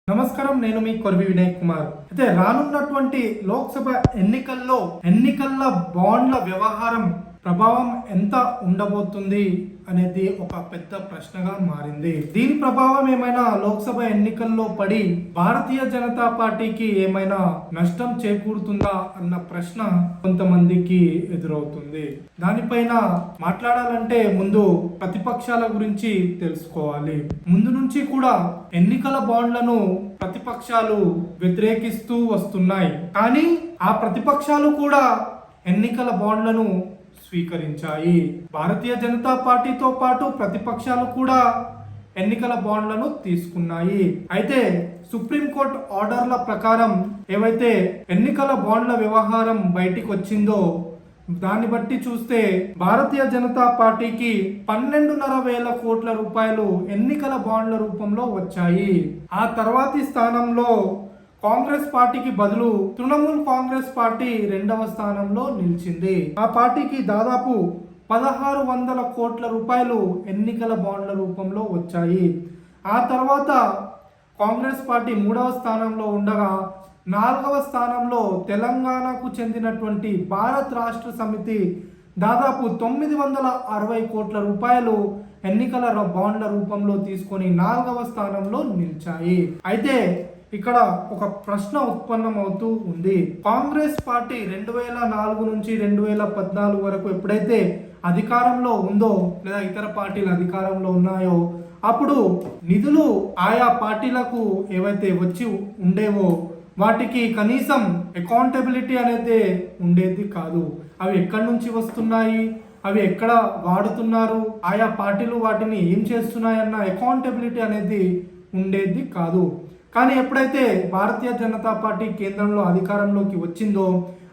నమస్కారం, నేను మీ కొర్వి వినయ్ కుమార్. అయితే రానున్నటువంటి లోక్సభ ఎన్నికల్లో బాండ్ల వ్యవహారం ప్రభావం ఎంత ఉండబోతుంది అనేది ఒక పెద్ద ప్రశ్నగా మారింది. దీని ప్రభావం ఏమైనా లోక్సభ ఎన్నికల్లో పడి భారతీయ జనతా పార్టీకి ఏమైనా నష్టం చేకూరుతుందా అన్న ప్రశ్న కొంతమందికి ఎదురవుతుంది. దానిపైన మాట్లాడాలంటే ముందు ప్రతిపక్షాల గురించి తెలుసుకోవాలి. ముందు నుంచి కూడా ఎన్నికల బాండ్లను ప్రతిపక్షాలు వ్యతిరేకిస్తూ వస్తున్నాయి. కానీ ఆ ప్రతిపక్షాలు కూడా ఎన్నికల బాండ్లను స్వీకరించాయి. భారతీయ జనతా పార్టీతో పాటు ప్రతిపక్షాలు కూడా ఎన్నికల బాండ్లను తీసుకున్నాయి. అయితే సుప్రీంకోర్టు ఆర్డర్ల ప్రకారం ఏవైతే ఎన్నికల బాండ్ల వ్యవహారం బయటికి వచ్చిందో దాన్ని బట్టి చూస్తే భారతీయ జనతా పార్టీకి 12,500 కోట్ల రూపాయలు ఎన్నికల బాండ్ల రూపంలో వచ్చాయి. ఆ తర్వాతి స్థానంలో కాంగ్రెస్ పార్టీకి బదులు తృణమూల్ కాంగ్రెస్ పార్టీ 2వ స్థానంలో నిలిచింది. ఆ పార్టీకి దాదాపు 1,600 కోట్ల రూపాయలు ఎన్నికల బాండ్ల రూపంలో వచ్చాయి. ఆ తర్వాత కాంగ్రెస్ పార్టీ 3వ స్థానంలో ఉండగా 4వ స్థానంలో తెలంగాణకు చెందినటువంటి భారత్ రాష్ట్ర సమితి దాదాపు 960 కోట్ల రూపాయలు ఎన్నికల బాండ్ల రూపంలో తీసుకొని 4వ స్థానంలో నిలిచాయి. అయితే ఇక్కడ ఒక ప్రశ్న ఉత్పన్నమవుతూ ఉంది. కాంగ్రెస్ పార్టీ 2004 నుంచి 2014 వరకు ఎప్పుడైతే అధికారంలో ఉందో లేదా ఇతర పార్టీలు అధికారంలో ఉన్నాయో అప్పుడు నిధులు ఆయా పార్టీలకు ఏవైతే వచ్చి ఉండేవో వాటికి కనీసం అకౌంటబిలిటీ అనేది ఉండేది కాదు. అవి ఎక్కడి నుంచి వస్తున్నాయి, అవి ఎక్కడ వాడుతున్నారు, ఆయా పార్టీలు వాటిని ఏం చేస్తున్నాయన్న అకౌంటబిలిటీ అనేది ఉండేది కాదు. కానీ ఎప్పుడైతే భారతీయ జనతా పార్టీ కేంద్రంలో అధికారంలోకి వచ్చిందో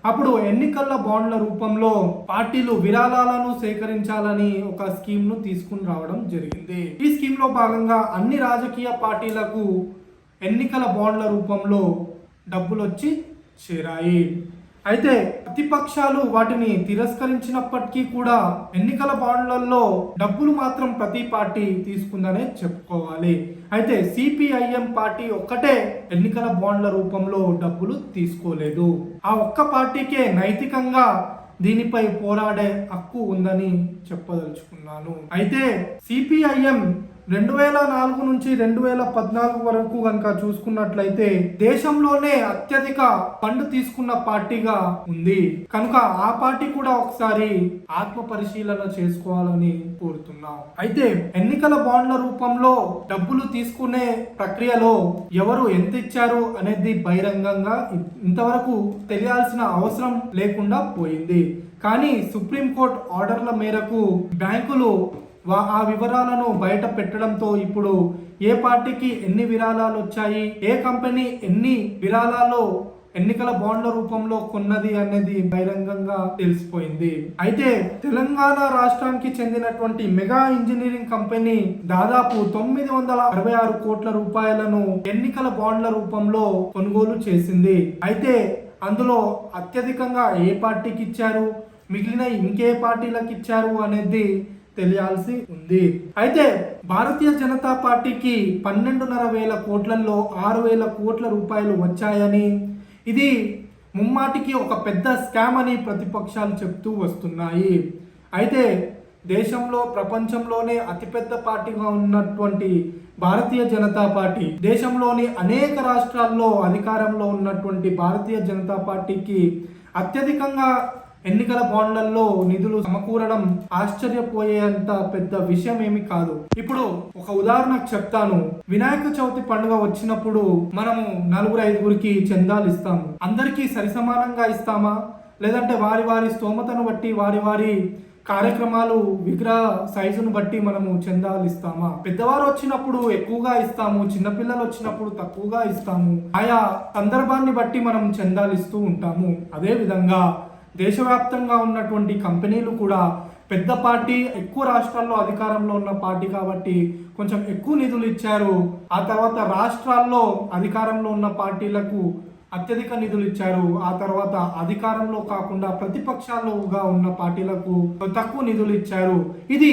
అప్పుడు ఎన్నికల బాండ్ల రూపంలో పార్టీలు విరాళాలను సేకరించాలని ఒక స్కీమ్ను తీసుకుని రావడం జరిగింది. ఈ స్కీమ్లో భాగంగా అన్ని రాజకీయ పార్టీలకు ఎన్నికల బాండ్ల రూపంలో డబ్బులు వచ్చి చేరాయి. అయితే ప్రతిపక్షాలు వాటిని తిరస్కరించినప్పటికీ కూడా ఎన్నికల బాండ్లలో డబ్బులు మాత్రం ప్రతి పార్టీ తీసుకుందనే చెప్పుకోవాలి. అయితే సిపిఐఎం పార్టీ ఒక్కటే ఎన్నికల బాండ్ల రూపంలో డబ్బులు తీసుకోలేదు. ఆ ఒక్క పార్టీకే నైతికంగా దీనిపై పోరాడే హక్కు ఉందని చెప్పదలుచుకున్నాను. అయితే సిపిఐఎం 2004 నుంచి 2014 వరకు కనుక చూసుకున్నట్లయితే దేశంలోనే అత్యధిక ఫండ్ తీసుకున్న పార్టీగా ఉంది. కనుక ఆ పార్టీ కూడా ఒకసారి ఆత్మ పరిశీలన చేసుకోవాలని కోరుతున్నాం. అయితే ఎన్నికల బాండ్ల రూపంలో డబ్బులు తీసుకునే ప్రక్రియలో ఎవరు ఎంత ఇచ్చారు అనేది బహిరంగంగా ఇంతవరకు తెలియాల్సిన అవసరం లేకుండా పోయింది. కానీ సుప్రీంకోర్టు ఆర్డర్ల మేరకు బ్యాంకులు ఆ వివరాలను బయట పెట్టడంతో ఇప్పుడు ఏ పార్టీకి ఎన్ని విరాళాలు వచ్చాయి, ఏ కంపెనీ ఎన్ని విరాళాలు ఎన్నికల బాండ్ల రూపంలో కొన్నది అనేది బహిరంగంగా తెలిసిపోయింది. అయితే తెలంగాణ రాష్ట్రానికి చెందినటువంటి మెగా ఇంజనీరింగ్ కంపెనీ దాదాపు 966 కోట్ల రూపాయలను ఎన్నికల బాండ్ల రూపంలో కొనుగోలు చేసింది. అయితే అందులో అత్యధికంగా ఏ పార్టీకి ఇచ్చారు, మిగిలిన ఇంకే పార్టీలకు ఇచ్చారు అనేది తెలియాల్సి ఉంది. అయితే భారతీయ జనతా పార్టీకి 12,500 కోట్లలో 6,000 కోట్ల రూపాయలు వచ్చాయని, ఇది ముమ్మాటికి ఒక పెద్ద స్కామ్ అని ప్రతిపక్షాలు చెప్తూ వస్తున్నాయి. అయితే దేశంలో ప్రపంచంలోనే అతిపెద్ద పార్టీగా ఉన్నటువంటి భారతీయ జనతా పార్టీ, దేశంలోని అనేక రాష్ట్రాల్లో అధికారంలో ఉన్నటువంటి భారతీయ జనతా పార్టీకి అత్యధికంగా ఎన్నికల బాండ్లలో నిధులు సమకూరడం ఆశ్చర్యపోయేంత పెద్ద విషయం ఏమి కాదు. ఇప్పుడు ఒక ఉదాహరణకు చెప్తాను. వినాయక చవితి పండుగ వచ్చినప్పుడు మనము 4-5గురికి చందాలు ఇస్తాము. అందరికీ సరిసమానంగా ఇస్తామా, లేదంటే వారి వారి స్తోమతను బట్టి వారి వారి కార్యక్రమాలు విగ్రహ సైజును బట్టి మనము చందాలు ఇస్తామా? పెద్దవారు వచ్చినప్పుడు ఎక్కువగా ఇస్తాము, చిన్నపిల్లలు వచ్చినప్పుడు తక్కువగా ఇస్తాము. ఆయా సందర్భాన్ని బట్టి మనం చందాలు ఇస్తూ ఉంటాము. అదే విధంగా దేశవ్యాప్తంగా ఉన్నటువంటి కంపెనీలు కూడా పెద్ద పార్టీ, ఎక్కువ రాష్ట్రాల్లో అధికారంలో ఉన్న పార్టీ కాబట్టి కొంచెం ఎక్కువ నిధులు ఇచ్చారు. ఆ తర్వాత రాష్ట్రాల్లో అధికారంలో ఉన్న పార్టీలకు అత్యధిక నిధులు ఇచ్చారు. ఆ తర్వాత అధికారంలో కాకుండా ప్రతిపక్షాలుగా ఉన్న పార్టీలకు తక్కువ నిధులు ఇచ్చారు. ఇది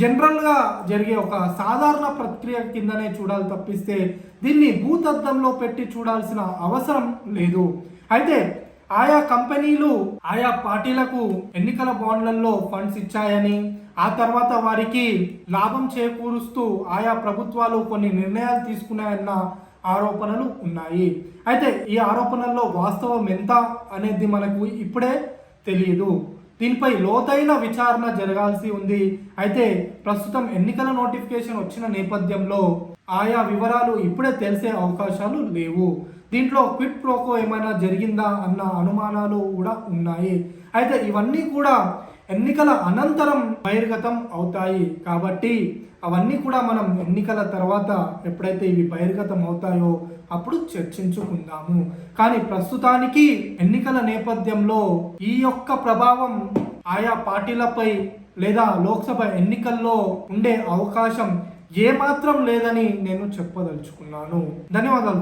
జనరల్గా జరిగే ఒక సాధారణ ప్రక్రియ కిందనే చూడాలి తప్పిస్తే దీన్ని భూతద్దంలో పెట్టి చూడాల్సిన అవసరం లేదు. అయితే ఆయా కంపెనీలు ఆయా పార్టీలకు ఎన్నికల బాండ్లలో ఫండ్స్ ఇచ్చాయని, ఆ తర్వాత వారికి లాభం చేకూరుస్తూ ఆయా ప్రభుత్వాలు కొన్ని నిర్ణయాలు తీసుకున్నాయన్న ఆరోపణలు ఉన్నాయి. అయితే ఈ ఆరోపణల్లో వాస్తవం ఎంత అనేది మనకు ఇప్పుడే తెలియదు. దీనిపై లోతైన విచారణ జరగాల్సి ఉంది. అయితే ప్రస్తుతం ఎన్నికల నోటిఫికేషన్ వచ్చిన నేపథ్యంలో ఆయా వివరాలు ఇప్పుడే తెలిసే అవకాశాలు లేవు. దీంట్లో క్విడ్ ప్రోకో ఏమైనా జరిగిందా అన్న అనుమానాలు కూడా ఉన్నాయి. అయితే ఇవన్నీ కూడా ఎన్నికల అనంతరం బహిర్గతం అవుతాయి. కాబట్టి అవన్నీ కూడా మనం ఎన్నికల తర్వాత ఎప్పుడైతే ఇవి బహిర్గతం అవుతాయో అప్పుడు చర్చించుకుందాము. కానీ ప్రస్తుతానికి ఎన్నికల నేపథ్యంలో ఈ యొక్క ప్రభావం ఆయా పార్టీలపై లేదా లోక్సభ ఎన్నికల్లో ఉండే అవకాశం ఏమాత్రం లేదని నేను చెప్పదలుచుకున్నాను. ధన్యవాదాలు.